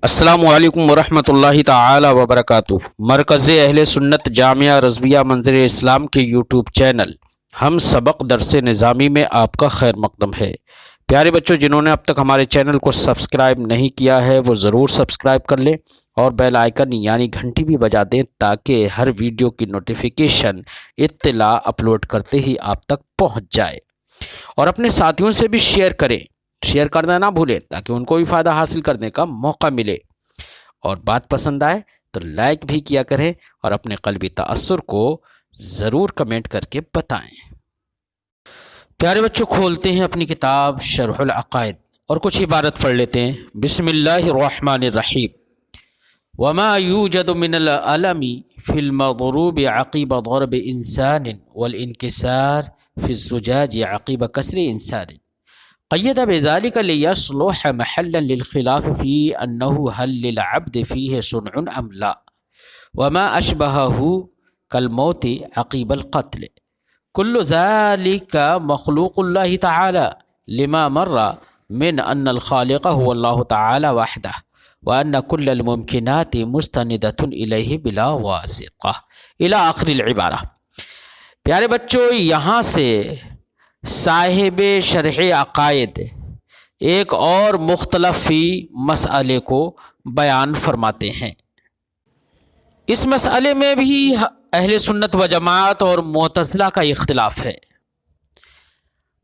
السلام علیکم ورحمۃ اللہ تعالی وبرکاتہ۔ مرکز اہل سنت جامعہ رضویہ منظر اسلام کے یوٹیوب چینل ہم سبق درس نظامی میں آپ کا خیر مقدم ہے۔ پیارے بچوں، جنہوں نے اب تک ہمارے چینل کو سبسکرائب نہیں کیا ہے وہ ضرور سبسکرائب کر لیں اور بیل آئیکن یعنی گھنٹی بھی بجا دیں تاکہ ہر ویڈیو کی نوٹیفیکیشن اطلاع اپلوڈ کرتے ہی آپ تک پہنچ جائے، اور اپنے ساتھیوں سے بھی شیئر کریں، شیئر کرنا نہ بھولیں تاکہ ان کو بھی فائدہ حاصل کرنے کا موقع ملے، اور بات پسند آئے تو لائک بھی کیا کریں اور اپنے قلبی تأثر کو ضرور کمنٹ کر کے بتائیں۔ پیارے بچوں، کھولتے ہیں اپنی کتاب شرح العقائد اور کچھ عبارت پڑھ لیتے ہیں۔ بسم اللہ الرحمن الرحیم۔ وما یوجد من العلم فی المضروب عقیب ضرب انسان والانکسار فی الزجاج عقیب کسر انسان قید بذلك ليصلح محلا للخلاف في أنه هل للعبد فيه صنع أم لا، وما أشبهه كالموت عقيب القتل، كل ذلك مخلوق الله تعالى لما مر من أن الخالق هو الله تعالى وحده، وأن كل الممكنات مستندة إليه بلا واسطة، إلى آخر العبارة۔ پیارے بچوں، یہاں سے صاحب شرح عقائد ایک اور مختلف فی مسئلے کو بیان فرماتے ہیں۔ اس مسئلے میں بھی اہل سنت و جماعت اور معتزلہ کا اختلاف ہے۔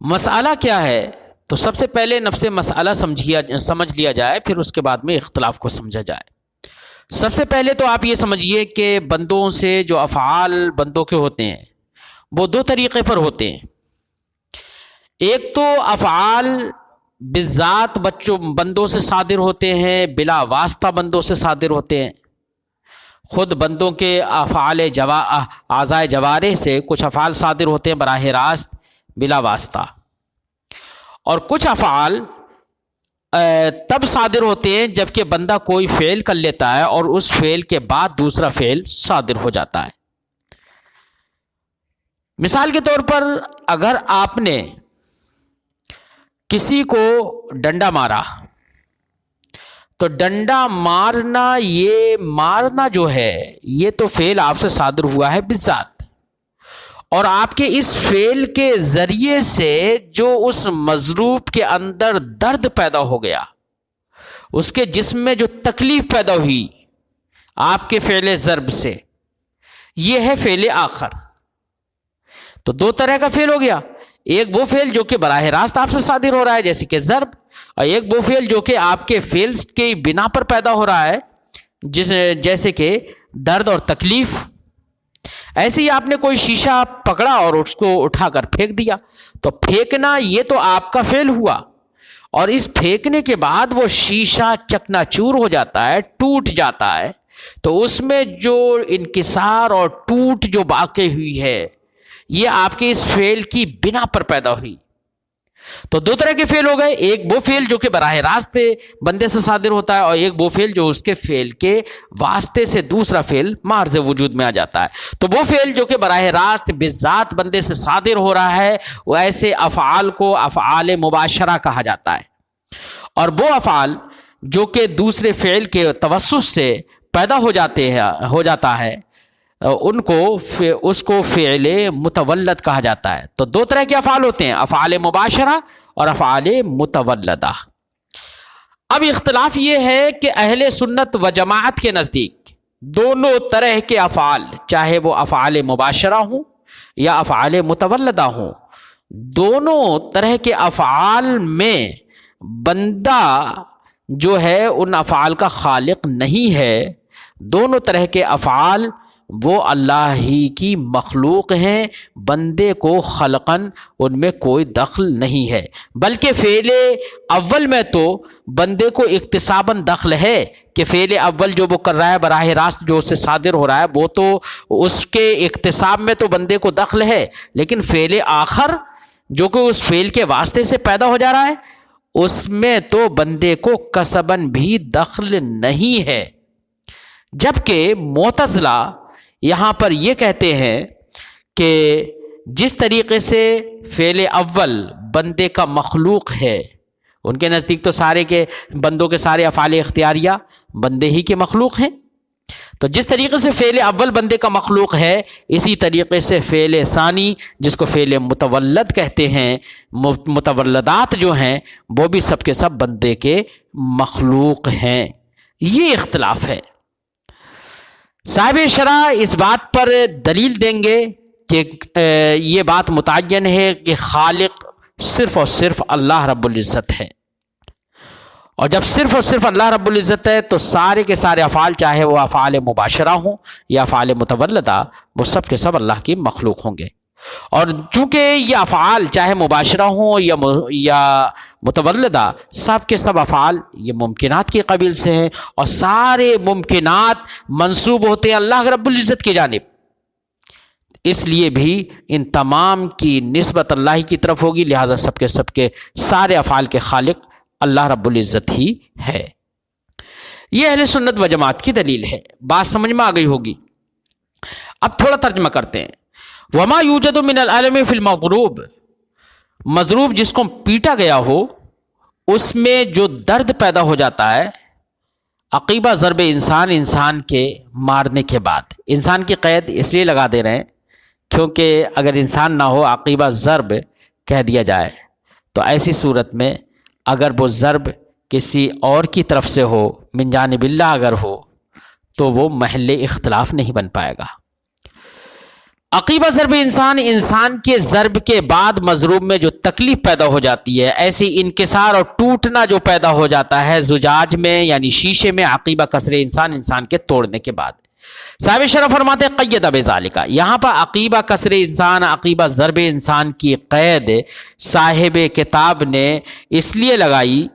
مسئلہ کیا ہے؟ تو سب سے پہلے نفس مسئلہ سمجھ لیا جائے، پھر اس کے بعد میں اختلاف کو سمجھا جائے۔ سب سے پہلے تو آپ یہ سمجھیے کہ بندوں سے جو افعال بندوں کے ہوتے ہیں وہ دو طریقے پر ہوتے ہیں۔ ایک تو افعال بالذات بندوں سے صادر ہوتے ہیں، بلا واسطہ بندوں سے صادر ہوتے ہیں۔ خود بندوں کے افعال اعضائے جوارح سے کچھ افعال صادر ہوتے ہیں براہ راست بلا واسطہ، اور کچھ افعال تب صادر ہوتے ہیں جبکہ بندہ کوئی فعل کر لیتا ہے اور اس فعل کے بعد دوسرا فعل صادر ہو جاتا ہے۔ مثال کے طور پر اگر آپ نے کسی کو ڈنڈا مارا تو ڈنڈا مارنا، یہ مارنا جو ہے یہ تو فعل آپ سے صادر ہوا ہے بالذات، اور آپ کے اس فعل کے ذریعے سے جو اس مضروب کے اندر درد پیدا ہو گیا، اس کے جسم میں جو تکلیف پیدا ہوئی آپ کے فعل ضرب سے، یہ ہے فعل آخر۔ تو دو طرح کا فعل ہو گیا، ایک وہ فعل جو کہ براہ راست آپ سے صادر ہو رہا ہے جیسے کہ ضرب، اور ایک وہ فعل جو کہ آپ کے فعل کی بنا پر پیدا ہو رہا ہے جیسے کہ درد اور تکلیف۔ ایسے ہی آپ نے کوئی شیشہ پکڑا اور اس کو اٹھا کر پھینک دیا، تو پھینکنا یہ تو آپ کا فعل ہوا، اور اس پھینکنے کے بعد وہ شیشہ چکنا چور ہو جاتا ہے، ٹوٹ جاتا ہے، تو اس میں جو انکسار اور ٹوٹ جو واقع ہوئی ہے یہ آپ کے اس فعل کی بنا پر پیدا ہوئی۔ تو دو طرح کے فعل ہو گئے، ایک وہ فعل جو کہ براہ راست بندے سے صادر ہوتا ہے، اور ایک وہ فعل جو اس کے فعل کے واسطے سے دوسرا فعل معرض وجود میں آ جاتا ہے۔ تو وہ فعل جو کہ براہ راست بذات بندے سے صادر ہو رہا ہے وہ ایسے افعال کو افعال مباشرہ کہا جاتا ہے، اور وہ افعال جو کہ دوسرے فعل کے توسط سے پیدا ہو جاتا ہے اس کو فعل متولد کہا جاتا ہے۔ تو دو طرح کے افعال ہوتے ہیں، افعال مباشرہ اور افعال متولدہ۔ اب اختلاف یہ ہے کہ اہل سنت و جماعت کے نزدیک دونوں طرح کے افعال، چاہے وہ افعال مباشرہ ہوں یا افعال متولدہ ہوں، دونوں طرح کے افعال میں بندہ جو ہے ان افعال کا خالق نہیں ہے۔ دونوں طرح کے افعال وہ اللہ ہی کی مخلوق ہیں، بندے کو خلقاً ان میں کوئی دخل نہیں ہے، بلکہ فعل اول میں تو بندے کو اکتساباً دخل ہے کہ فعل اول جو وہ کر رہا ہے براہ راست جو اس سے صادر ہو رہا ہے وہ تو اس کے اکتساب میں تو بندے کو دخل ہے، لیکن فعل آخر جو کہ اس فعل کے واسطے سے پیدا ہو جا رہا ہے اس میں تو بندے کو کسباً بھی دخل نہیں ہے۔ جبکہ معتزلہ یہاں پر یہ کہتے ہیں کہ جس طریقے سے فعل اول بندے کا مخلوق ہے ان کے نزدیک تو سارے کے بندوں کے سارے افعال اختیاریہ بندے ہی کے مخلوق ہیں. تو جس طریقے سے فعل اول بندے کا مخلوق ہے، اسی طریقے سے فعل ثانی جس کو فعل متولد کہتے ہیں، متولدات جو ہیں وہ بھی سب کے سب بندے کے مخلوق ہیں. یہ اختلاف ہے. صاحب شرح اس بات پر دلیل دیں گے کہ یہ بات متعین ہے کہ خالق صرف اور صرف اللہ رب العزت ہے، اور جب صرف اور صرف اللہ رب العزت ہے تو سارے کے سارے افعال، چاہے وہ افعال مباشرہ ہوں یا افعال متولدہ، وہ سب کے سب اللہ کی مخلوق ہوں گے. اور چونکہ یہ افعال چاہے مباشرہ ہوں یا متولدہ، سب کے سب افعال یہ ممکنات کے قبیل سے ہیں، اور سارے ممکنات منسوب ہوتے ہیں اللہ رب العزت کی جانب. اس لیے بھی ان تمام کی نسبت اللہ کی طرف ہوگی، لہذا سب کے سارے افعال کے خالق اللہ رب العزت ہی ہے. یہ اہل سنت و جماعت کی دلیل ہے. بات سمجھ میں آ گئی ہوگی. اب تھوڑا ترجمہ کرتے ہیں. وما یوجد من العلم فی المضروب، مضروب جس کو پیٹا گیا ہو اس میں جو درد پیدا ہو جاتا ہے عقیبہ ضرب انسان کے مارنے کے بعد. انسان کی قید اس لیے لگا دے رہے ہیں کیونکہ اگر انسان نہ ہو عقیبہ ضرب کہہ دیا جائے تو ایسی صورت میں اگر وہ ضرب کسی اور کی طرف سے ہو، من جانب اللہ اگر ہو، تو وہ محل اختلاف نہیں بن پائے گا. عقیبہ ضرب انسان کے ضرب کے بعد مضروب میں جو تکلیف پیدا ہو جاتی ہے، ایسی انکسار اور ٹوٹنا جو پیدا ہو جاتا ہے زجاج میں یعنی شیشے میں عقیبہ کسر انسان کے توڑنے کے بعد. صاحب شرف فرماتے قید بذالک، یہاں پر عقیبہ کسر انسان، عقیبہ ضرب انسان کی قید صاحب کتاب نے اس لیے لگائی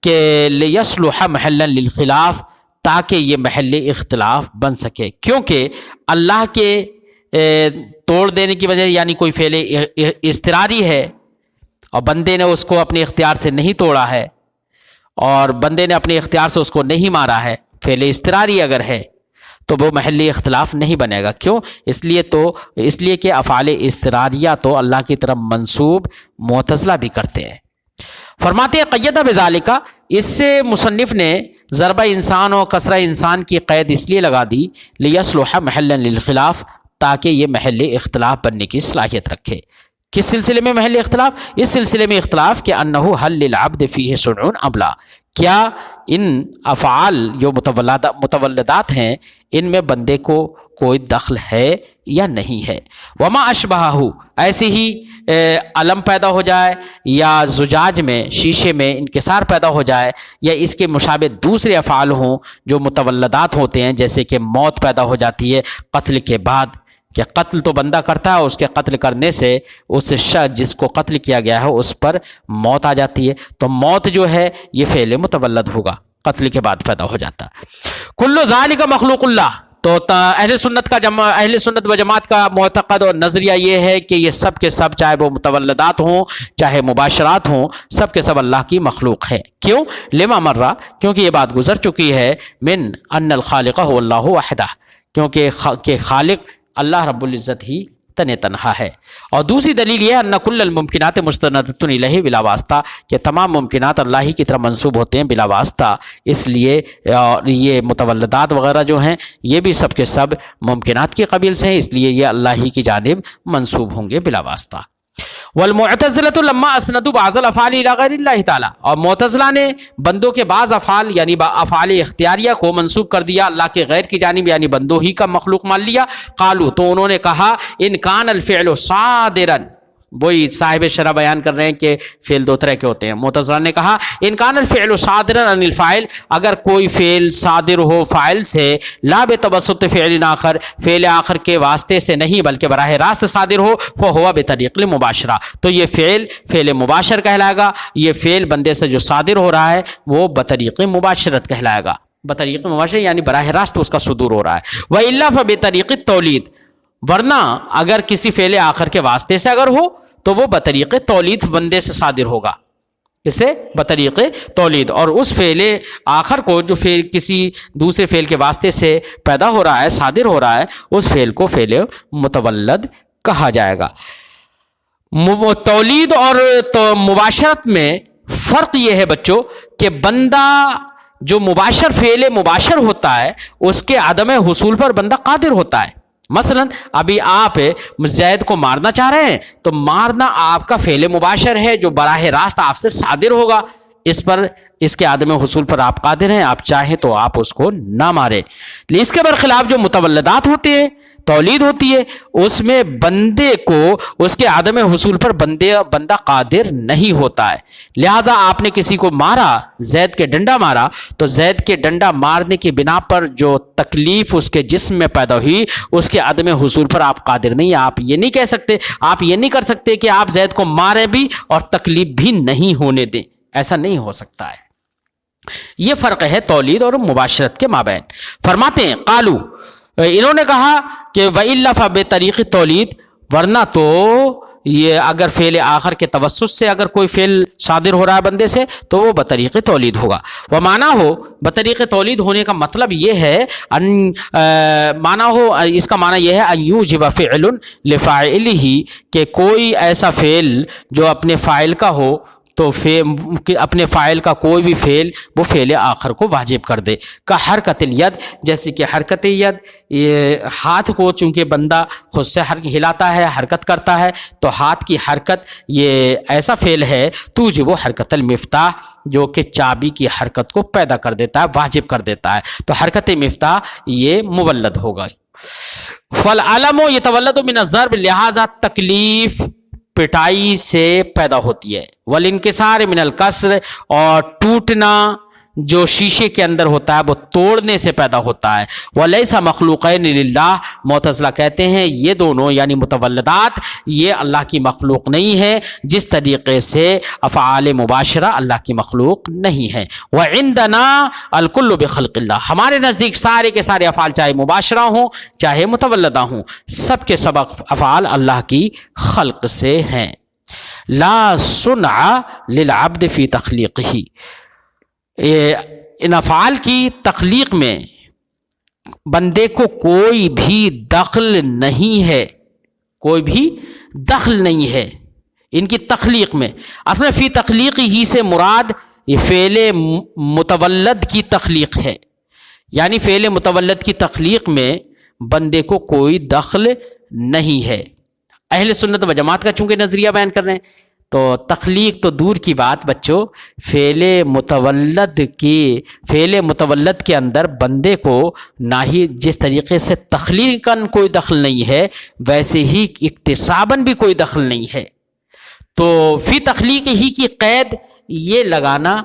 کہ لیصلح محلا للخلاف، تاکہ یہ محل اختلاف بن سکے. کیونکہ اللہ کے توڑ دینے کی وجہ یعنی کوئی فعل اضطراری ہے اور بندے نے اس کو اپنے اختیار سے نہیں توڑا ہے، اور بندے نے اپنے اختیار سے اس کو نہیں مارا ہے، فعل اضطراری اگر ہے تو وہ محلی اختلاف نہیں بنے گا. کیوں؟ اس لیے کہ افعال اضطراریہ تو اللہ کی طرف منسوب معتزلہ بھی کرتے ہیں. فرماتے ہیں قید بذالک، اس سے مصنف نے ضربہ انسان اور کسرہ انسان کی قید اس لیے لگا دی لیصلح محلا للخلاف، تاکہ یہ محل اختلاف بننے کی صلاحیت رکھے. کس سلسلے میں محل اختلاف؟ اس سلسلے میں اختلاف کہ انہ حل للعبد فیہ سنع ابلا، کیا ان افعال جو متولدات ہیں ان میں بندے کو کوئی دخل ہے یا نہیں ہے. وما اشبہہ، ایسے ہی علم پیدا ہو جائے یا زجاج میں شیشے میں انکسار پیدا ہو جائے یا اس کے مشابہ دوسرے افعال ہوں جو متولدات ہوتے ہیں، جیسے کہ موت پیدا ہو جاتی ہے قتل کے بعد، کہ قتل تو بندہ کرتا ہے، اس کے قتل کرنے سے اس شخص جس کو قتل کیا گیا ہے اس پر موت آ جاتی ہے. تو موت جو ہے یہ فعل متولد ہوگا، قتل کے بعد پیدا ہو جاتا. کل ذالک مخلوق اللہ، تو اہل سنت و جماعت کا معتقد اور نظریہ یہ ہے کہ یہ سب کے سب چاہے وہ متولدات ہوں چاہے مباشرات ہوں، سب کے سب اللہ کی مخلوق ہے. کیوں؟ لما مرہ، کیونکہ یہ بات گزر چکی ہے، من ان الخالق هو اللہ وحدہ، کیونکہ خالق اللہ رب العزت ہی تن تنہا ہے. اور دوسری دلیل یہ ہے ان کل الممکنات مستندۃ الیہ بلا واسطہ، کہ تمام ممکنات اللہ ہی کی طرف منسوب ہوتے ہیں بلا واسطہ. اس لیے یہ متولدات وغیرہ جو ہیں یہ بھی سب کے سب ممکنات کے قبیل سے ہیں، اس لیے یہ اللہ ہی کی جانب منسوب ہوں گے بلا واسطہ. والمعتزلۃ لما اسندوا بعض الافعال الى غیر اللہ تعالی، اور معتزلہ نے بندوں کے بعض افعال یعنی افعال اختیاریہ کو منسوب کر دیا اللہ کے غیر کی جانب، یعنی بندوں ہی کا مخلوق مان لیا. قالوا، تو انہوں نے کہا ان کان الفعل صادرا، وہی صاحب شرح بیان کر رہے ہیں کہ فعل دو طرح کے ہوتے ہیں. معتزلہ نے کہا ان کان الفعل صادرا عن الفاعل، اگر کوئی فعل صادر ہو فاعل سے، لا بتوسط فعل آخر، فعل آخر کے واسطے سے نہیں بلکہ براہ راست صادر ہو، فہو بطریق المباشرہ، تو یہ فعل مباشر کہلائے گا. یہ فعل بندے سے جو صادر ہو رہا ہے وہ بطریق مباشرت کہلائے گا. بطریق مباشرت یعنی براہ راست اس کا صدور ہو رہا ہے. وَإِلَّا فَبِطَرِيقِ التَّوْلِيد، ورنہ اگر کسی فعل آخر کے واسطے سے اگر ہو تو وہ بطریق تولید بندے سے صادر ہوگا. اسے بطریق تولید، اور اس فعل آخر کو جو فعل کسی دوسرے فعل کے واسطے سے پیدا ہو رہا ہے صادر ہو رہا ہے اس فعل کو فعل متولد کہا جائے گا. تولید اور مباشرت میں فرق یہ ہے بچوں کہ بندہ جو مباشر فعل مباشر ہوتا ہے اس کے عدم حصول پر بندہ قادر ہوتا ہے. مثلا ابھی آپ زید کو مارنا چاہ رہے ہیں تو مارنا آپ کا فعل مباشر ہے جو براہ راست آپ سے صادر ہوگا، اس کے عدم حصول پر آپ قادر ہیں، آپ چاہیں تو آپ اس کو نہ ماریں. اس کے برخلاف جو متولدات ہوتے ہیں، تولید ہوتی ہے، اس میں بندے کو اس کے عدم حصول پر بندہ قادر نہیں ہوتا ہے. لہذا آپ نے کسی کو مارا، زید کے ڈنڈا مارا، تو زید کے ڈنڈا مارنے کی بنا پر جو تکلیف اس کے جسم میں پیدا ہوئی اس کے عدم حصول پر آپ قادر نہیں. آپ یہ نہیں کہہ سکتے، آپ یہ نہیں کر سکتے کہ آپ زید کو ماریں بھی اور تکلیف بھی نہیں ہونے دیں، ایسا نہیں ہو سکتا ہے. یہ فرق ہے تولید اور مباشرت کے مابین. فرماتے ہیں قالو، انہوں نے کہا کہ وَإِلَّا فَبِطَرِيقِ تولید، ورنہ تو یہ اگر فعل آخر کے توسط سے اگر کوئی فعل صادر ہو رہا ہے بندے سے تو وہ بطریق تولید ہوگا. وہ مانا ہو بطریق تولید ہونے کا مطلب یہ ہے اس کا معنی یہ ہے ان یوجب فعل لفاعلہ، کہ کوئی ایسا فعل جو اپنے فاعل کا ہو تو اپنے فاعل کا کوئی بھی فعل وہ فعل آخر کو واجب کر دے. کا حرکت الید، جیسے کہ حرکت ید، یہ ہاتھ کو چونکہ بندہ خود سے ہلاتا ہے، حرکت کرتا ہے، تو ہاتھ کی حرکت یہ ایسا فعل ہے توجب حرکت المفتاح، جو کہ چابی کی حرکت کو پیدا کر دیتا ہے، واجب کر دیتا ہے. تو حرکت مفتاح یہ مولد ہوگا. فالعلم یتولد من الضرب، لہذا تکلیف پٹائی سے پیدا ہوتی ہے. والانکسار من الکسر، اور ٹوٹنا جو شیشے کے اندر ہوتا ہے وہ توڑنے سے پیدا ہوتا ہے. ولیس مخلوقین للہ، معتزلہ کہتے ہیں یہ دونوں یعنی متولدات یہ اللہ کی مخلوق نہیں ہے، جس طریقے سے افعال مباشرہ اللہ کی مخلوق نہیں ہے. وعندنا الکل بخلق اللہ، ہمارے نزدیک سارے کے سارے افعال چاہے مباشرہ ہوں چاہے متولدہ ہوں، سب کے سب افعال اللہ کی خلق سے ہیں. لا صنع للعبد فی تخلیقہ، ان افعال کی تخلیق میں بندے کو کوئی بھی دخل نہیں ہے، کوئی بھی دخل نہیں ہے ان کی تخلیق میں. اصل میں فی تخلیق ہی سے مراد یہ فعل متولد کی تخلیق ہے، یعنی فعل متولد کی تخلیق میں بندے کو کوئی دخل نہیں ہے. اہل سنت و جماعت کا چونکہ نظریہ بیان کر رہے ہیں تو تخلیق تو دور کی بات بچوں، فعل متولد کے اندر بندے کو نہ ہی جس طریقے سے تخلیقاً کوئی دخل نہیں ہے ویسے ہی اکتساباً بھی کوئی دخل نہیں ہے. تو فی تخلیق ہی کی قید یہ لگانا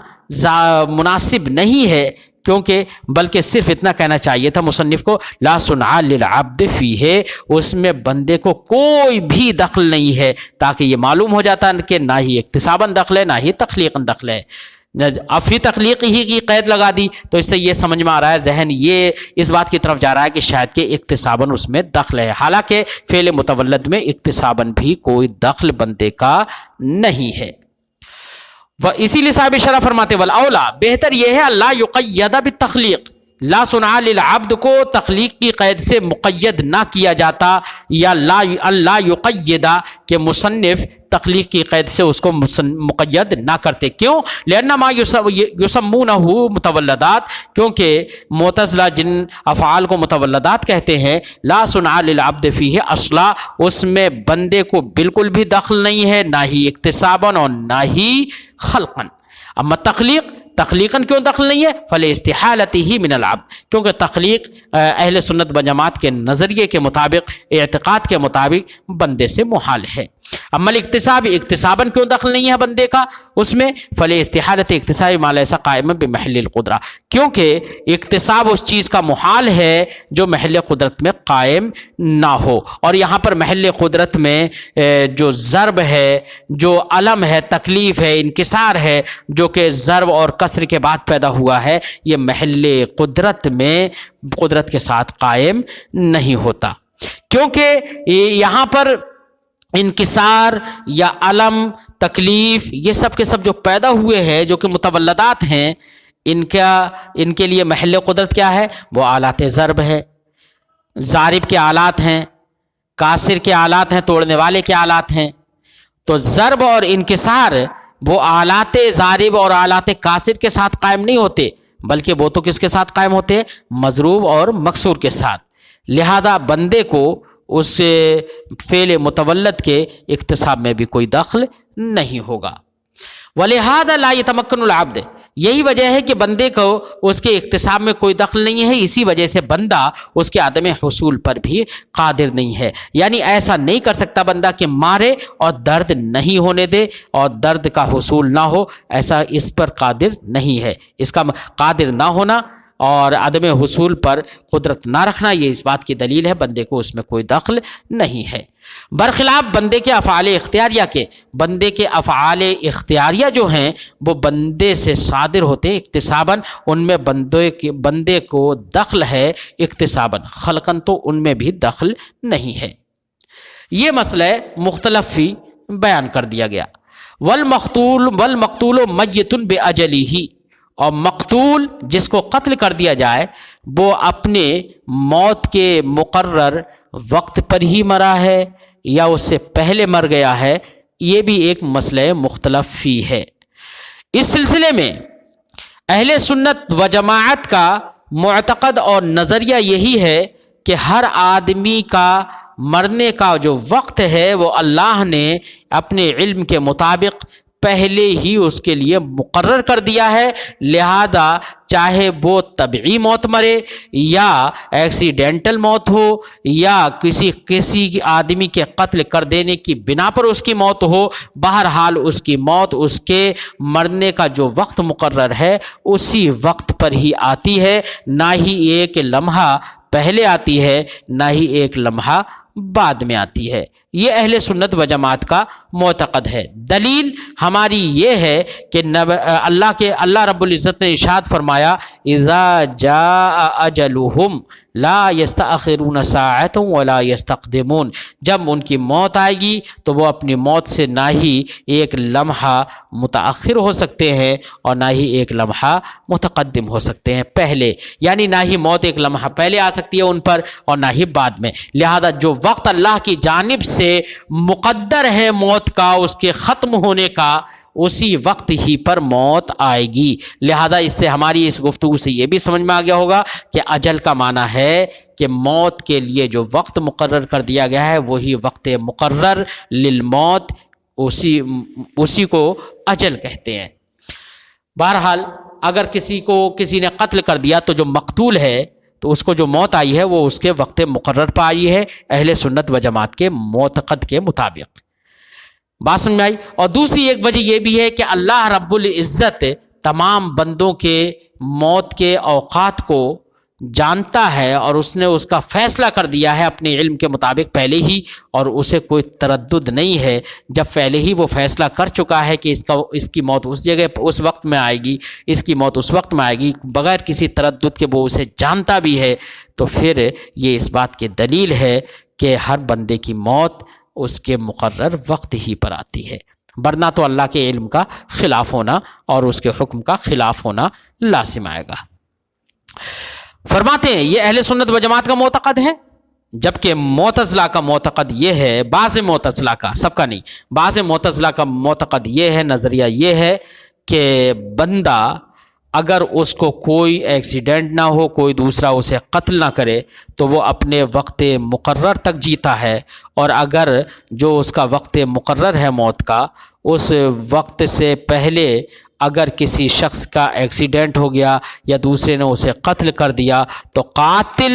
مناسب نہیں ہے، کیونکہ بلکہ صرف اتنا کہنا چاہیے تھا مصنف کو لا صنع للعبد فیہ، اس میں بندے کو کوئی بھی دخل نہیں ہے، تاکہ یہ معلوم ہو جاتا کہ نہ ہی اکتساباً دخل ہے نہ ہی تخلیقاً دخل ہے. اب فی تخلیق ہی کی قید لگا دی تو اس سے یہ سمجھ میں آ رہا ہے، ذہن یہ اس بات کی طرف جا رہا ہے کہ شاید کہ اکتساباً اس میں دخل ہے، حالانکہ فعل متولد میں اکتساباً بھی کوئی دخل بندے کا نہیں ہے. اسی لیے صاحب شرح فرماتے والاولا، بہتر یہ ہے اللہ یقید بالتخلیق، لا صنع للعبد کو تخلیق کی قید سے مقید نہ کیا جاتا، یا اللہ یقیدہ کہ مصنف تخلیق کی قید سے اس کو مقید نہ کرتے. کیوں؟ لأنما یسمونہ متولدات، کیونکہ معتزلہ جن افعال کو متولدات کہتے ہیں لا صنع للعبد فیہ اصلا، اس میں بندے کو بالکل بھی دخل نہیں ہے، نہ ہی اکتساباً اور نہ ہی خلقاً. اما تخلیقاً کیوں دخل نہیں ہے؟ فلاستحالتہ من العبد، کیونکہ تخلیق اہل سنت و جماعت کے نظریے کے مطابق، اعتقاد کے مطابق بندے سے محال ہے. اما الاکتساب، اکتساباً کیوں دخل نہیں ہے بندے کا اس میں؟ فلاستحالۃ اکتساب ما لیس قائما بمحل القدرہ، کیونکہ اکتساب اس چیز کا محال ہے جو محل قدرت میں قائم نہ ہو. اور یہاں پر محل قدرت میں جو ضرب ہے، جو علم ہے، تکلیف ہے، انکسار ہے، جو کہ ضرب اور کسر کے بعد پیدا ہوا ہے، یہ محل قدرت میں قدرت کے ساتھ قائم نہیں ہوتا. کیونکہ یہاں پر انکسار یا علم، تکلیف، یہ سب کے سب جو پیدا ہوئے ہیں جو کہ متولدات ہیں، ان کے لیے محل قدرت کیا ہے؟ وہ آلات ضرب ہے، ضارب کے آلات ہیں، کاسر کے آلات ہیں، توڑنے والے کے آلات ہیں. تو ضرب اور انکسار وہ آلات ضارب اور آلات کاسر کے ساتھ قائم نہیں ہوتے، بلکہ وہ تو کس کے ساتھ قائم ہوتے ہیں؟ مضروب اور مکسور کے ساتھ۔ لہذا بندے کو اس فعل متولد کے اکتساب میں بھی کوئی دخل نہیں ہوگا۔ وَلِهَذَا لَا يَتَمَكَّنُ الْعَبْدُ، یہی وجہ ہے کہ بندے کو اس کے اکتساب میں کوئی دخل نہیں ہے، اسی وجہ سے بندہ اس کے عدم حصول پر بھی قادر نہیں ہے۔ یعنی ایسا نہیں کر سکتا بندہ کہ مارے اور درد نہیں ہونے دے اور درد کا حصول نہ ہو، ایسا اس پر قادر نہیں ہے۔ اس کا قادر نہ ہونا اور عدم حصول پر قدرت نہ رکھنا، یہ اس بات کی دلیل ہے بندے کو اس میں کوئی دخل نہیں ہے۔ برخلاف بندے کے افعال اختیاریہ کے، بندے کے افعال اختیاریہ جو ہیں وہ بندے سے صادر ہوتے ہیں اکتساباً، ان میں بندے کو دخل ہے اکتساباً، خلقاً تو ان میں بھی دخل نہیں ہے۔ یہ مسئلہ مختلف فی بیان کر دیا گیا۔ والمقتول میت بأجلہ، اور مقتول جس کو قتل کر دیا جائے وہ اپنے موت کے مقرر وقت پر ہی مرا ہے یا اس سے پہلے مر گیا ہے، یہ بھی ایک مسئلہ مختلف فی ہے۔ اس سلسلے میں اہل سنت و جماعت کا معتقد اور نظریہ یہی ہے کہ ہر آدمی کا مرنے کا جو وقت ہے وہ اللہ نے اپنے علم کے مطابق پہلے ہی اس کے لیے مقرر کر دیا ہے، لہذا چاہے وہ طبعی موت مرے یا ایکسیڈنٹل موت ہو یا کسی آدمی کے قتل کر دینے کی بنا پر اس کی موت ہو، بہرحال اس کی موت اس کے مرنے کا جو وقت مقرر ہے اسی وقت پر ہی آتی ہے، نہ ہی ایک لمحہ پہلے آتی ہے نہ ہی ایک لمحہ بعد میں آتی ہے۔ یہ اہل سنت و جماعت کا معتقد ہے۔ دلیل ہماری یہ ہے کہ اللہ رب العزت نے ارشاد فرمایا اذا جاء اجلہم لا یستأخرون ساعۃ ولا یستقدمون، جب ان کی موت آئے گی تو وہ اپنی موت سے نہ ہی ایک لمحہ متأخر ہو سکتے ہیں اور نہ ہی ایک لمحہ متقدم ہو سکتے ہیں پہلے، یعنی نہ ہی موت ایک لمحہ پہلے آ سکتی ہے ان پر اور نہ ہی بعد میں۔ لہذا جو وقت اللہ کی جانب سے مقدر ہے موت کا، اس کے ختم ہونے کا، اسی وقت ہی پر موت آئے گی۔ لہذا اس سے ہماری اس گفتگو سے یہ بھی سمجھ میں آ گیا ہوگا کہ اجل کا معنی ہے کہ موت کے لیے جو وقت مقرر کر دیا گیا ہے وہی وقت مقرر للموت، اسی کو اجل کہتے ہیں۔ بہرحال اگر کسی نے قتل کر دیا تو جو مقتول ہے تو اس کو جو موت آئی ہے وہ اس کے وقت مقرر پہ آئی ہے اہل سنت و جماعت کے معتقد کے مطابق۔ بات سمجھ میں آئی؟ اور دوسری ایک وجہ یہ بھی ہے کہ اللہ رب العزت تمام بندوں کے موت کے اوقات کو جانتا ہے اور اس نے اس کا فیصلہ کر دیا ہے اپنے علم کے مطابق پہلے ہی، اور اسے کوئی تردد نہیں ہے جب پہلے ہی وہ فیصلہ کر چکا ہے کہ اس کی موت اس جگہ اس وقت میں آئے گی، اس کی موت اس وقت میں آئے گی، بغیر کسی تردد کے وہ اسے جانتا بھی ہے، تو پھر یہ اس بات کی دلیل ہے کہ ہر بندے کی موت اس کے مقرر وقت ہی پر آتی ہے، ورنہ تو اللہ کے علم کا خلاف ہونا اور اس کے حکم کا خلاف ہونا لازم آئے گا۔ فرماتے ہیں یہ اہل سنت و جماعت کا معتقد ہے، جبکہ معتزلہ کا معتقد یہ ہے، بعض معتزلہ کا، سب کا نہیں، بعض معتزلہ کا معتقد یہ ہے، نظریہ یہ ہے کہ بندہ اگر اس کو کوئی ایکسیڈنٹ نہ ہو، کوئی دوسرا اسے قتل نہ کرے تو وہ اپنے وقت مقرر تک جیتا ہے، اور اگر جو اس کا وقت مقرر ہے موت کا، اس وقت سے پہلے اگر کسی شخص کا ایکسیڈنٹ ہو گیا یا دوسرے نے اسے قتل کر دیا تو قاتل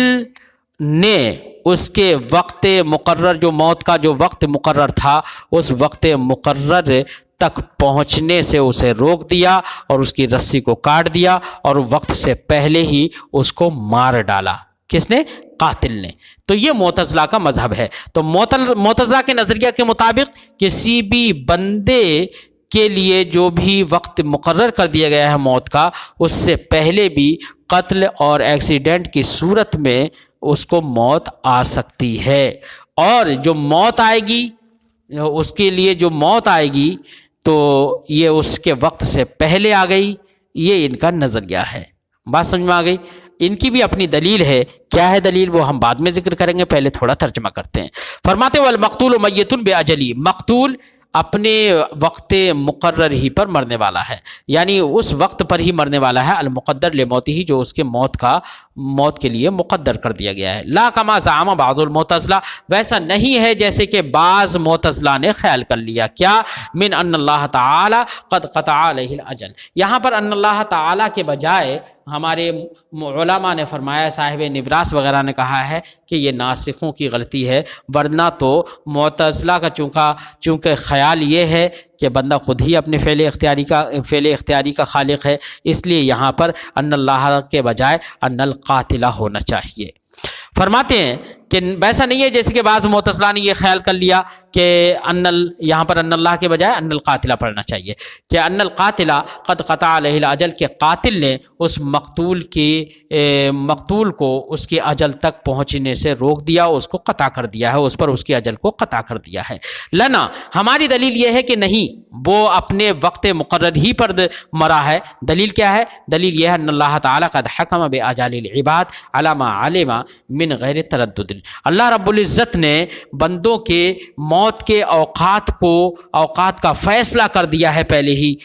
نے اس کے وقت مقرر، جو موت کا جو وقت مقرر تھا، اس وقت مقرر تک پہنچنے سے اسے روک دیا اور اس کی رسی کو کاٹ دیا اور وقت سے پہلے ہی اس کو مار ڈالا۔ کس نے؟ قاتل نے۔ تو یہ معتزلہ کا مذہب ہے۔ تو معتزلہ کے نظریہ کے مطابق کسی بھی بندے کے لیے جو بھی وقت مقرر کر دیا گیا ہے موت کا، اس سے پہلے بھی قتل اور ایکسیڈنٹ کی صورت میں اس کو موت آ سکتی ہے، اور جو موت آئے گی، اس کے لیے جو موت آئے گی تو یہ اس کے وقت سے پہلے آ گئی، یہ ان کا نظریہ ہے۔ بات سمجھ میں آ گئی؟ ان کی بھی اپنی دلیل ہے، کیا ہے دلیل وہ ہم بعد میں ذکر کریں گے، پہلے تھوڑا ترجمہ کرتے ہیں۔ فرماتے والمقتول میت بأجلی، مقتول اپنے وقت مقرر ہی پر مرنے والا ہے، یعنی اس وقت پر ہی مرنے والا ہے، المقدر لموت ہی، جو اس کے موت کے لیے مقدر کر دیا گیا ہے۔ لا کما زعم بعض المعتزلہ، ویسا نہیں ہے جیسے کہ بعض معتزلہ نے خیال کر لیا، کیا من ان اللہ تعالی قد قطع علیہ الاجل، یہاں پر ان اللہ تعالی کے بجائے ہمارے علماء نے فرمایا، صاحب نبراس وغیرہ نے کہا ہے کہ یہ ناسخوں کی غلطی ہے، ورنہ تو معتزلہ کا چونکہ خیال یہ ہے کہ بندہ خود ہی اپنے فعل اختیاری کا خالق ہے، اس لیے یہاں پر ان اللہ کے بجائے ان القاتلہ ہونا چاہیے۔ فرماتے ہیں کہ ویسا نہیں ہے جیسے کہ بعض معتزلہ نے یہ خیال کر لیا کہ یہاں پر ان اللہ کے بجائے ان القاتلہ پڑھنا چاہیے، کہ ان القاتلہ قد قطع علیہ الاجل، کے قاتل نے اس مقتول کو اس کی اجل تک پہنچنے سے روک دیا، اس کو قطع کر دیا ہے، اس پر اس کی اجل کو قطع کر دیا ہے۔ لنا، ہماری دلیل یہ ہے کہ نہیں، وہ اپنے وقت مقرر ہی پر مرا ہے۔ دلیل کیا ہے؟ دلیل یہ ہے ان اللہ تعالی قد حکم باجال العباد علی ما علم من غیر تردد، اللہ رب العزت نے بندوں کے موت کے اوقات کا فیصلہ کر دیا ہے پہلے ہی،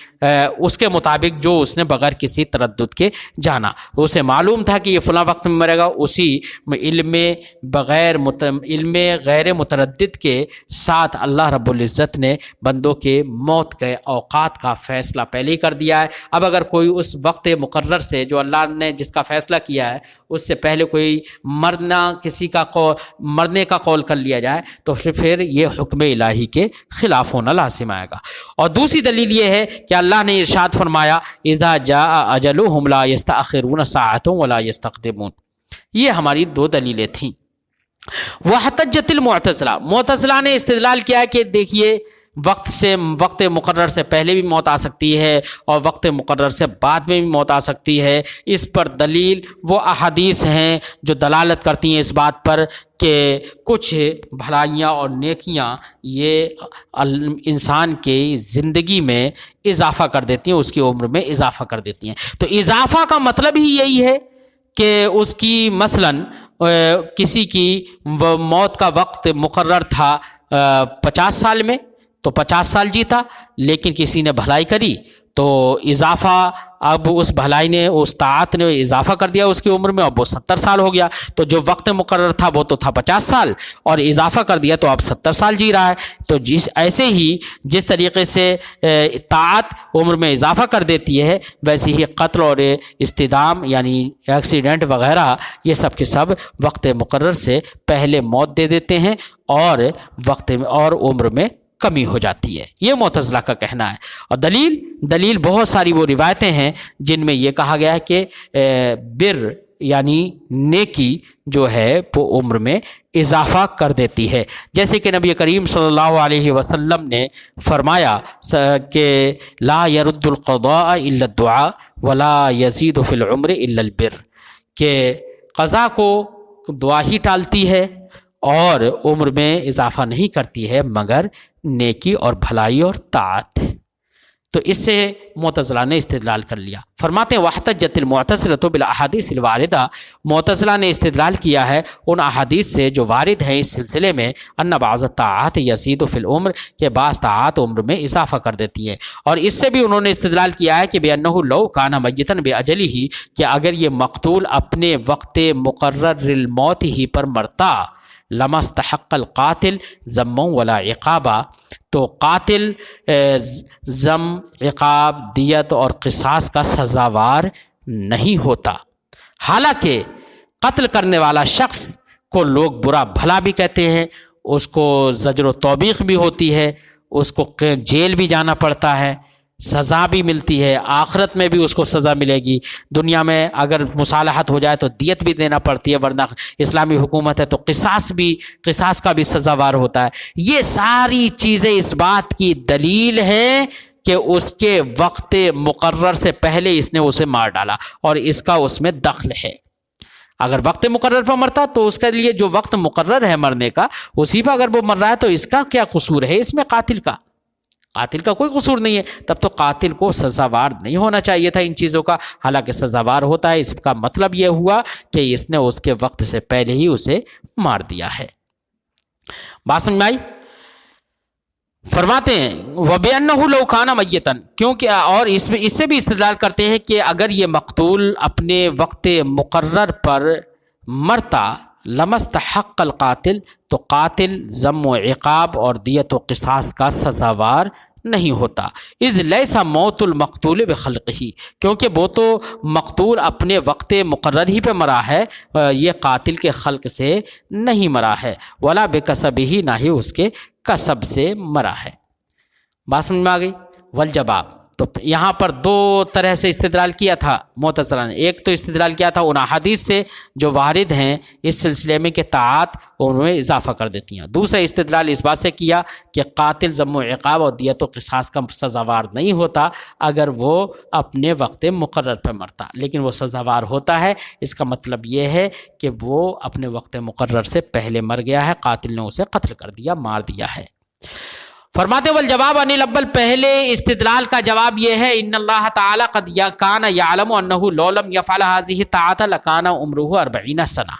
اس کے مطابق جو اس نے بغیر کسی تردد کے جانا، اسے معلوم تھا کہ یہ فلاں وقت میں مرے گا، اسی علم غیر متردد کے ساتھ اللہ رب العزت نے بندوں کے موت کے اوقات کا فیصلہ پہلے ہی کر دیا ہے۔ اب اگر کوئی اس وقت مقرر سے جو اللہ نے جس کا فیصلہ کیا ہے اس سے پہلے کوئی مرنے کا قول کر لیا جائے تو پھر یہ حکم الہی کے خلاف ہونا لازم آئے گا۔ اور دوسری دلیل یہ ہے کہ اللہ نے ارشاد فرمایا اذا جاء اجلهم لا يستأخرون ساعة ولا يستقدمون، یہ ہماری دو دلیلیں تھیں۔ واحتجت المعتزلہ، معتزلہ نے استدلال کیا کہ دیکھیے وقت مقرر سے پہلے بھی موت آ سکتی ہے اور وقت مقرر سے بعد میں بھی موت آ سکتی ہے، اس پر دلیل وہ احادیث ہیں جو دلالت کرتی ہیں اس بات پر کہ کچھ بھلائیاں اور نیکیاں یہ انسان کی زندگی میں اضافہ کر دیتی ہیں، اس کی عمر میں اضافہ کر دیتی ہیں۔ تو اضافہ کا مطلب ہی یہی ہے کہ اس کی مثلاً کسی کی موت کا وقت مقرر تھا 50 سال میں تو 50 سال جیتا، لیکن کسی نے بھلائی کری تو اضافہ، اب اس بھلائی نے، اس طاعت نے اضافہ کر دیا اس کی عمر میں، اب وہ 70 سال ہو گیا، تو جو وقت مقرر تھا وہ تو تھا 50 سال اور اضافہ کر دیا تو اب 70 سال جی رہا ہے۔ تو ایسے ہی جس طریقے سے طاعت عمر میں اضافہ کر دیتی ہے، ویسے ہی قتل اور اصطدام یعنی ایکسیڈنٹ وغیرہ یہ سب کے سب وقت مقرر سے پہلے موت دے دیتے ہیں اور عمر میں کمی ہو جاتی ہے، یہ معتزلہ کا کہنا ہے۔ اور دلیل بہت ساری وہ روایتیں ہیں جن میں یہ کہا گیا ہے کہ بر یعنی نیکی جو ہے وہ عمر میں اضافہ کر دیتی ہے، جیسے کہ نبی کریم صلی اللہ علیہ وسلم نے فرمایا کہ لا يرد القضاء الا الدعاء ولا يزيد في العمر الا البر، کہ قضا کو دعا ہی ٹالتی ہے اور عمر میں اضافہ نہیں کرتی ہے مگر نیکی اور بھلائی اور طاعت۔ تو اس سے معتزلہ نے استدلال کر لیا۔ فرماتے ہیں واحتجت المعتزلۃ بالاحادیث الواردہ، معتزلہ نے استدلال کیا ہے ان احادیث سے جو وارد ہیں اس سلسلے میں، ان بعض الطاعات یزید فی العمر، کہ بعض طاعات عمر میں اضافہ کر دیتی ہیں، اور اس سے بھی انہوں نے استدلال کیا ہے کہ بانہ لو کان میتا باجلہ، کہ اگر یہ مقتول اپنے وقت مقرر الموت ہی پر مرتا، لما استحق القاتل ذما ولا عقابا، تو قاتل ذم، عقاب، دیت اور قصاص کا سزاوار نہیں ہوتا۔ حالانکہ قتل کرنے والا شخص کو لوگ برا بھلا بھی کہتے ہیں، اس کو زجر و توبیخ بھی ہوتی ہے، اس کو جیل بھی جانا پڑتا ہے، سزا بھی ملتی ہے، آخرت میں بھی اس کو سزا ملے گی، دنیا میں اگر مصالحت ہو جائے تو دیت بھی دینا پڑتی ہے، ورنہ اسلامی حکومت ہے تو قصاص کا بھی سزاوار ہوتا ہے۔ یہ ساری چیزیں اس بات کی دلیل ہیں کہ اس کے وقت مقرر سے پہلے اس نے اسے مار ڈالا اور اس کا اس میں دخل ہے۔ اگر وقت مقرر پر مرتا تو اس کے لیے جو وقت مقرر ہے مرنے کا، اسی پر اگر وہ مر رہا ہے تو اس کا کیا قصور ہے اس میں؟ قاتل کا کوئی قصور نہیں ہے، تب تو قاتل کو سزاوار نہیں ہونا چاہیے تھا ان چیزوں کا، حالانکہ سزاوار ہوتا ہے۔ اس کا مطلب یہ ہوا کہ اس نے اس کے وقت سے پہلے ہی اسے مار دیا ہے۔ بات سمجھ میں آئی؟ فرماتے ہیں وَبِأَنَّهُ لَوْ كَانَ مَيِّتًا، کیونکہ اور اس سے بھی استدلال کرتے ہیں کہ اگر یہ مقتول اپنے وقت مقرر پر مرتا لمستحق القاتل، تو قاتل ذم و عقاب اور دیت و قصاص کا سزاوار نہیں ہوتا، اذ لیس موت المقتول بخلقہ، کیونکہ وہ تو مقتول اپنے وقت مقرر ہی پہ مرا ہے، یہ قاتل کے خلق سے نہیں مرا ہے، ولا بکسبہ، نہ ہی اس کے کسب سے مرا ہے۔ بات سمجھ میں آ گئی؟ والجواب، تو یہاں پر دو طرح سے استدلال کیا تھا معتزلہ نے، ایک تو استدلال کیا تھا ان احادیث سے جو وارد ہیں اس سلسلے میں کہ طاعت ان میں اضافہ کر دیتی ہیں، دوسرا استدلال اس بات سے کیا کہ قاتل ذم و عقاب اور دیت و قصاص کا سزاوار نہیں ہوتا اگر وہ اپنے وقت مقرر پہ مرتا، لیکن وہ سزاوار ہوتا ہے، اس کا مطلب یہ ہے کہ وہ اپنے وقت مقرر سے پہلے مر گیا ہے، قاتل نے اسے قتل کر دیا، مار دیا ہے۔ فرماتے والجواب عن الاول، پہلے استدلال کا جواب یہ ہے ان اللہ تعالی قد کان یعلم انہ لو لم یفعل هذه الطاعۃ لکان عمره 40 سنہ۔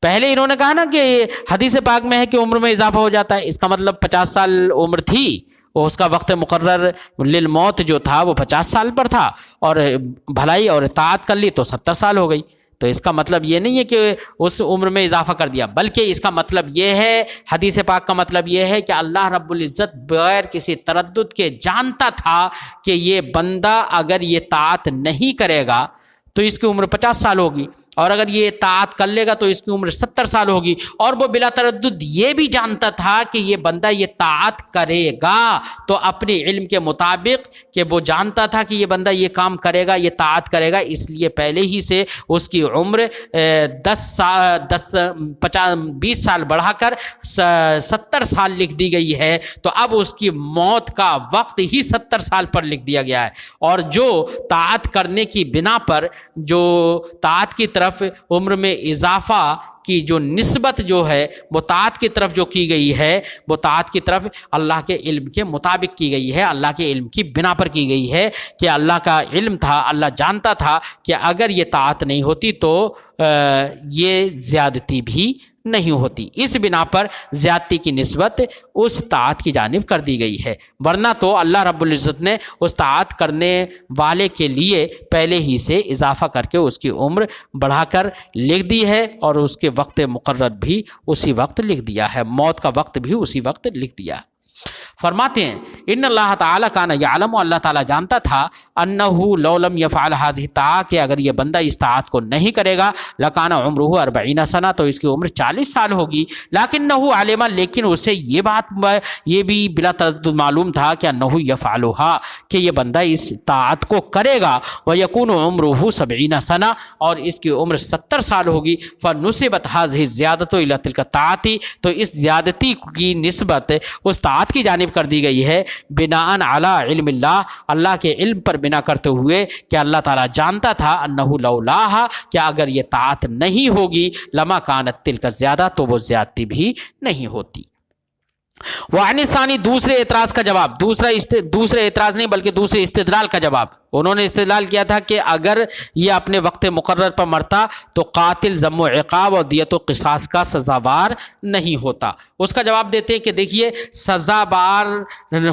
پہلے انہوں نے کہا نا کہ حدیث پاک میں ہے کہ عمر میں اضافہ ہو جاتا ہے، اس کا مطلب 50 سال عمر تھی، وہ اس کا وقت مقرر للموت جو تھا وہ 50 سال پر تھا، اور بھلائی اور اطاعت کر لی تو 70 سال ہو گئی۔ تو اس کا مطلب یہ نہیں ہے کہ اس عمر میں اضافہ کر دیا، بلکہ اس کا مطلب یہ ہے، حدیث پاک کا مطلب یہ ہے کہ اللہ رب العزت بغیر کسی تردد کے جانتا تھا کہ یہ بندہ اگر یہ طاعت نہیں کرے گا تو اس کی عمر 50 سال ہوگی، اور اگر یہ طاعت کر لے گا تو اس کی عمر 70 سال ہوگی، اور وہ بلا تردد یہ بھی جانتا تھا کہ یہ بندہ یہ طاعت کرے گا، تو اپنے علم کے مطابق کہ وہ جانتا تھا کہ یہ بندہ یہ کام کرے گا، یہ طاعت کرے گا، اس لیے پہلے ہی سے اس کی عمر 20 سال بڑھا کر 70 سال لکھ دی گئی ہے، تو اب اس کی موت کا وقت ہی 70 سال پر لکھ دیا گیا ہے، اور جو طاعت کرنے کی بنا پر جو طاعت کی طرف عمر میں اضافہ کی جو نسبت جو ہے وہ طاعت کی طرف جو کی گئی ہے، وہ طاعت کی طرف اللہ کے علم کے مطابق کی گئی ہے، اللہ کے علم کی بنا پر کی گئی ہے کہ اللہ کا علم تھا، اللہ جانتا تھا کہ اگر یہ طاعت نہیں ہوتی تو یہ زیادتی بھی نہیں ہوتی، اس بنا پر زیادتی کی نسبت اس طاعت کی جانب کر دی گئی ہے، ورنہ تو اللہ رب العزت نے اس طاعت کرنے والے کے لیے پہلے ہی سے اضافہ کر کے اس کی عمر بڑھا کر لکھ دی ہے، اور اس کے وقت مقرر بھی اسی وقت لکھ دیا ہے، موت کا وقت بھی اسی وقت لکھ دیا ہے۔ فرماتے ہیں ان اللہ تعالیٰ کان یعلم، اللہ تعالیٰ جانتا تھا انہ لو لم یفعل هذه الطاعۃ، کہ اگر یہ بندہ اس طاعت کو نہیں کرے گا لکان عمرہ 40 سنہ، تو اس کی عمر 40 سال ہوگی، لیکنہ علم، لیکن اسے یہ بھی بلا تردد معلوم تھا کہ انہ یفعلها، کہ یہ بندہ اس طاعت کو کرے گا، ویکون عمرہ 70 سنہ، اور اس کی عمر 70 سال ہوگی، فنسبت هذه الزیادۃ الی تلک الطاعۃ، تو اس زیادتی کی نسبت اس طاعت کی جانب کر دی گئی ہے، بناء علی علم اللہ، اللہ کے علم پر بنا کرتے ہوئے کہ اللہ تعالیٰ جانتا تھا انہ لولاہا، کہ اگر یہ طاعت نہیں ہوگی لما کانت تلک زیادہ، تو وہ زیادتی بھی نہیں ہوتی۔ وعنی ثانی، دوسرے اعتراض کا جواب، دوسرے اعتراض نہیں بلکہ دوسرے استدلال کا جواب، انہوں نے استدلال کیا تھا کہ اگر یہ اپنے وقت مقرر پر مرتا تو قاتل ذم و عقاب اور دیت و قصاص کا سزاوار نہیں ہوتا۔ اس کا جواب دیتے ہیں کہ دیکھیے سزاوار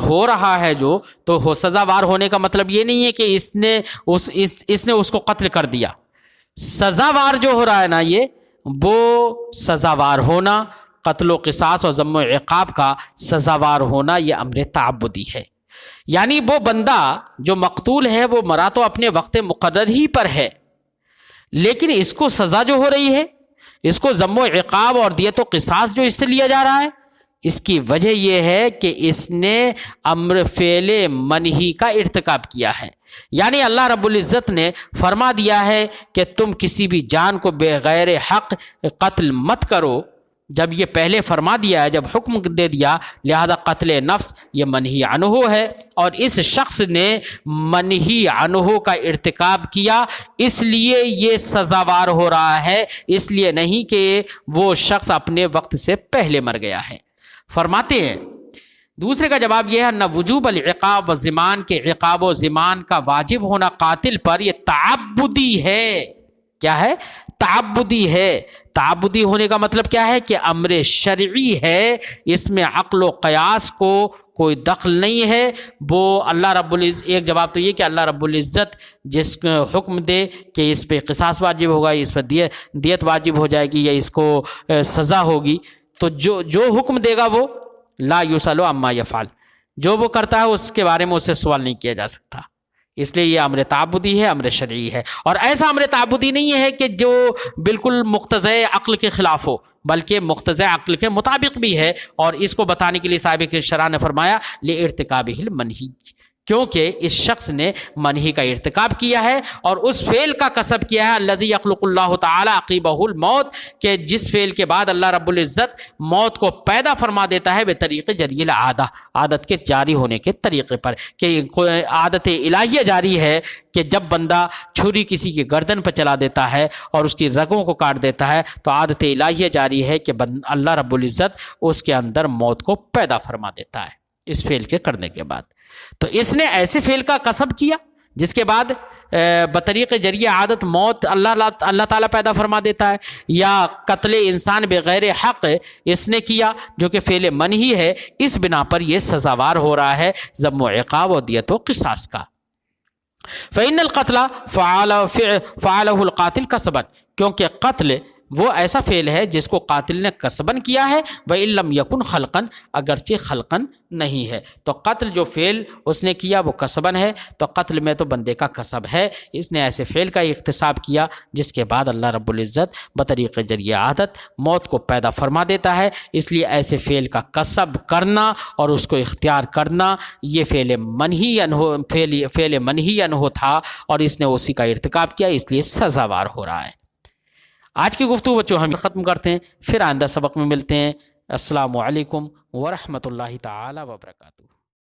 ہو رہا ہے جو، تو سزاوار ہونے کا مطلب یہ نہیں ہے کہ اس نے اس کو قتل کر دیا، سزاوار جو ہو رہا ہے نا، یہ وہ سزاوار ہونا، قتل و قصاص اور ذم و عقاب کا سزاوار ہونا، یہ امر تعبدی ہے، یعنی وہ بندہ جو مقتول ہے وہ مرا تو اپنے وقت مقرر ہی پر ہے، لیکن اس کو سزا جو ہو رہی ہے، اس کو ذم و عقاب اور دیت و قصاص جو اس سے لیا جا رہا ہے، اس کی وجہ یہ ہے کہ اس نے امر فعل منہی کا ارتکاب کیا ہے، یعنی اللہ رب العزت نے فرما دیا ہے کہ تم کسی بھی جان کو بغیر حق قتل مت کرو، جب یہ پہلے فرما دیا ہے، جب حکم دے دیا، لہذا قتل نفس یہ منہی عنہ ہے، اور اس شخص نے منہی عنہ کا ارتکاب کیا، اس لیے یہ سزاوار ہو رہا ہے، اس لیے نہیں کہ وہ شخص اپنے وقت سے پہلے مر گیا ہے۔ فرماتے ہیں دوسرے کا جواب یہ ہے نہ وجوب العقاب و ضمان، کے عقاب و ضمان کا واجب ہونا قاتل پر یہ تعبدی ہے، کیا ہے؟ تعبدی ہے. تعبدی ہونے کا مطلب کیا ہے کہ امر شرعی ہے, اس میں عقل و قیاس کو کوئی دخل نہیں ہے. وہ اللہ رب العزت, ایک جواب تو یہ کہ اللہ رب العزت جس حکم دے کہ اس پہ قصاص واجب ہوگا, اس پہ دیت واجب ہو جائے گی یا اس کو سزا ہوگی, تو جو حکم دے گا وہ لا یسأل عما یفعل, جو وہ کرتا ہے اس کے بارے میں اسے سوال نہیں کیا جا سکتا. اس لیے یہ امر تعبدی ہے, امر شرعی ہے. اور ایسا امر تعبدی نہیں ہے کہ جو بالکل مقتضی عقل کے خلاف ہو, بلکہ مقتضی عقل کے مطابق بھی ہے. اور اس کو بتانے کے لیے صاحب کی شرح نے فرمایا لِارْتِكَابِهِ الْمَنْهِي, کیونکہ اس شخص نے منہی کا ارتکاب کیا ہے اور اس فعل کا کسب کیا ہے الذی یخلق اللہ تعالی عقبہ الموت, کہ جس فعل کے بعد اللہ رب العزت موت کو پیدا فرما دیتا ہے بطریق جری العادہ, عادت کے جاری ہونے کے طریقے پر. کہ عادت الہیہ جاری ہے کہ جب بندہ چھری کسی کی گردن پر چلا دیتا ہے اور اس کی رگوں کو کاٹ دیتا ہے تو عادت الہیہ جاری ہے کہ اللہ رب العزت اس کے اندر موت کو پیدا فرما دیتا ہے اس فعل کے کرنے کے بعد. تو اس نے ایسے فعل کا کسب کیا جس کے بعد بطریق جریہ عادت موت اللہ تعالیٰ پیدا فرما دیتا ہے, یا قتل انسان بغیر حق اس نے کیا جو کہ فعل منہی ہے, اس بنا پر یہ سزاوار ہو رہا ہے ضم و عقاب و دیت و قصاص کا. فإن القتل فعله القاتل قصبا, کیونکہ قتل وہ ایسا فعل ہے جس کو قاتل نے قصباً کیا ہے, وَإِن لَمْ يَكُنْ خَلْقًا, اگرچہ خلقاً نہیں ہے. تو قتل جو فعل اس نے کیا وہ قصباً ہے, تو قتل میں تو بندے کا قصب ہے, اس نے ایسے فعل کا اکتساب کیا جس کے بعد اللہ رب العزت بطریق جریہ عادت موت کو پیدا فرما دیتا ہے. اس لیے ایسے فعل کا قصب کرنا اور اس کو اختیار کرنا یہ فعل منہی عنہ تھا, اور اس نے اسی کا ارتکاب کیا, اس لیے سزاوار ہو رہا ہے. آج کی گفتگو بچوں ہم ختم کرتے ہیں, پھر آئندہ سبق میں ملتے ہیں. السلام علیکم ورحمۃ اللہ تعالی وبرکاتہ.